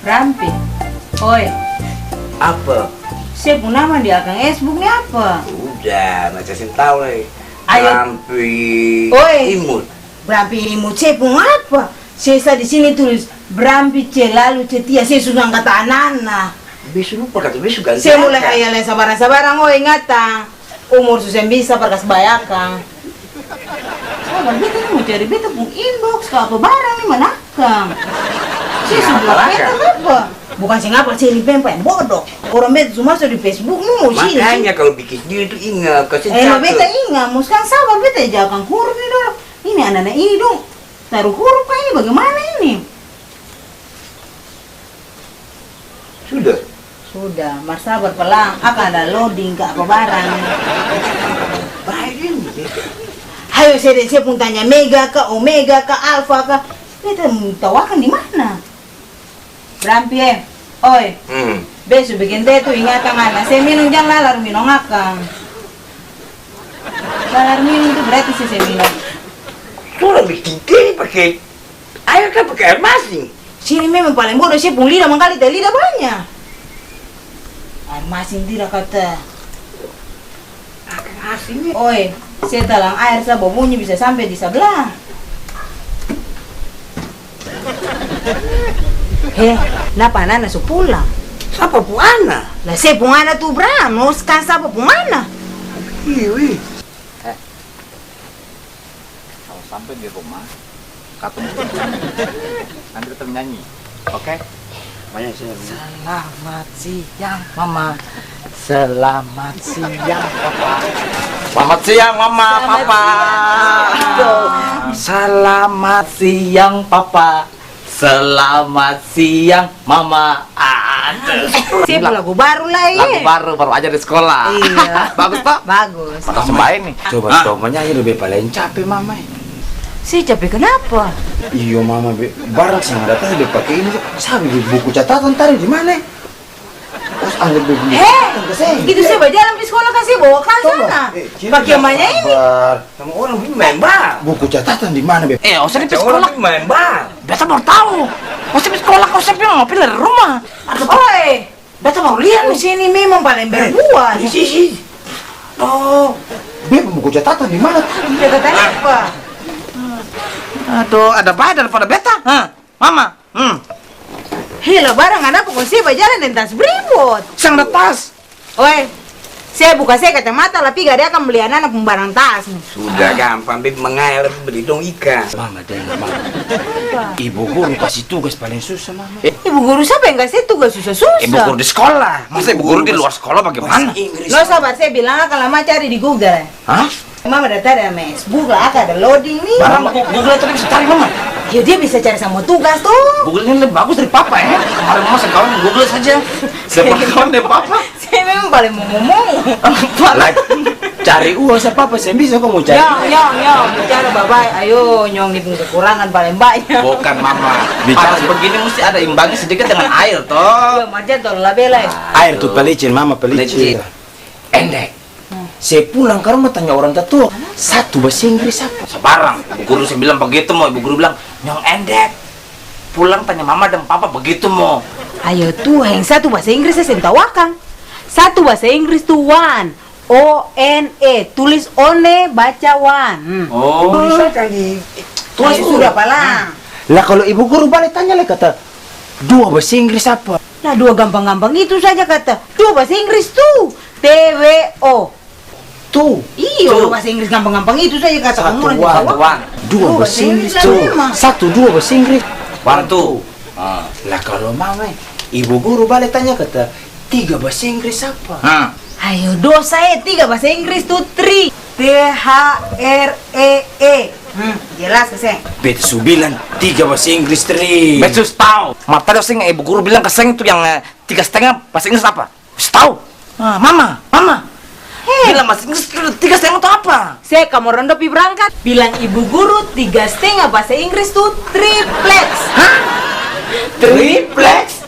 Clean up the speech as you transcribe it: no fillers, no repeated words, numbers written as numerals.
Rampi. Oi, Apa? saya pun nama di akang Facebook nih apa? Udah, macam saya tahu nih. Ayo. Rampi Oi. imut. Brampi imut saya pun apa? Saya di sini tulis Brampi C lalu cetia. Saya sudah kata anak-anak. Besok lupa kata besok ganti. Saya mulai hayalnya sabaran-sabaran. Oh ingatan. Umur susah bisa perkas bayakang. Sabar beta nih mau cari beta pun inbox ke apa barang nih manakang. Saya sudah beta apa? Bukan sih ngapa saya di pempen bodoh. Orang beta cuma masuk di Facebook mau sini. Makanya kalau bikin sendiri itu ingat kasih Beta ingat, mau sekarang sabar beta jangan huruf nih dong. Ini anak-anak ini dong. Taruh huruf Pak, ini bagaimana ini? Sudah, mas sabar pelang. Akan ada loading ke apa barang. baik ini. Ayo saya pun tanya Mega ke Omega ke Alpha ke. Beta mau tawakan di mana? Brampi oi. Besok bikin teh tuh ingatan anak. Saya minum jangan lalar minum akang. Lalar minum tuh berarti saya minum. Orang bikin teh pakai air kan pakai air masin. Sini memang paling bodoh, saya pun lidah mengkali teh lidah banyak. Air masin tidak kata. Akan asinnya. Oi, saya talang air saya bunyi bisa sampai di sebelah. Napa anak su pulang? Siapa puana? Lah saya pungana tuh Bram, mau sekarang siapa pungana? Iya. Kalau sampai di rumah, kata nanti kita nyanyi, oke? Banyak saya. Selamat siang, Mama. Selamat siang, Papa. Selamat siang, Mama, Papa. Selamat siang, Papa. Selamat siang, Mama. Aduh. Saya pun lagu baru lah Lagu baru aja di sekolah. Iya. Bagus, Pak. Bagus. Maka sembahin nih. Coba nyanyi lebih paling capek mama. Si capek kenapa? Iya mama, barang sih nggak datang dia pakai ini. Sabi di buku catatan tadi di mana? Terus anggap buku. Itu saya berjalan di sekolah kasih bawa kan sana. Pakai namanya ini. Kamu orang main bar. Buku catatan di mana, Beb? Usah di Orang sekolah. main bar. Beta baru tahu. Usah di sekolah, kau sampai ngopi dari rumah. Oi, beta mau lihat di sini memang paling berbuah. Sisi. Oh, Beb buku catatan di mana? Dia kata apa? Aduh, ada baik daripada beta. Mama. Hila barang ada pokok saya berjalan dan tas beribut. Sang ada tas. Oi, saya buka saya kacamata tapi gak dia akan beli anak barang tas. Sudah gampang, Beb mengayal beli dong ikan. Mama dengar mama. Ibu guru kasih tugas paling susah mama. Ibu guru siapa yang kasih tugas susah-susah? Ibu guru di sekolah. Masa ibu guru di luar sekolah bagaimana? Lo sabar, saya bilang kalau lama cari di Google. Hah? Mama udah tadi sama Facebook lah, ada loading nih. Barang Google tadi bisa cari mama. Ya dia bisa cari sama tugas tuh. Google ini lebih bagus dari papa ya. Kemarin mama sekawan Google saja. Sekawan dari papa. Saya memang paling mau ngomong. Cari uang siapa apa saya bisa kok mau cari. Nyong, bicara babai. Ayo, nyong nih kekurangan paling banyak. Bukan mama. Bicara begini mesti ada imbangnya sedikit dengan air toh. Yo, marjan tolong lah bela. Air tuh pelicin mama pelicin. Endek. Saya pulang ke rumah tanya orang tua. Satu bahasa Inggris apa? Sebarang. Ibu guru saya bilang begitu mau. Ibu guru bilang, Nyong Endek. Pulang tanya mama dan papa begitu mau. Ayo tuh, yang satu bahasa Inggris saya tawakan. Satu bahasa Inggris tuh one. O-N-E. Tulis one, baca one. Oh. Bisa kali. Tulis sudah palang. Lah kalau ibu guru balik tanya lah kata dua bahasa Inggris apa? Nah, dua gampang-gampang itu saja kata. Dua bahasa Inggris tuh. T-W-O. Tuh. Iya, bahasa Inggris gampang-gampang itu saja kata kamu orang Satu, jawab. One. Dua bahasa Inggris lah tuh. memang. Satu dua bahasa Inggris. One, two. Lah kalau mama ibu guru balik tanya kata tiga bahasa Inggris apa? Ayo, dua saya tiga bahasa Inggris tuh three. T-H-R-E-E. Jelas keseng. Bet su bilang tiga bahasa Inggris tri. Betus tahu. Mata dosing ibu guru bilang keseng itu yang 3,5 bahasa Inggris apa? Tahu. Mama. Bilang bahasa Inggris 3,5 itu apa? Saya kamu rondopi berangkat. Bilang ibu guru 3,5 bahasa Inggris tuh triplex. Triplex.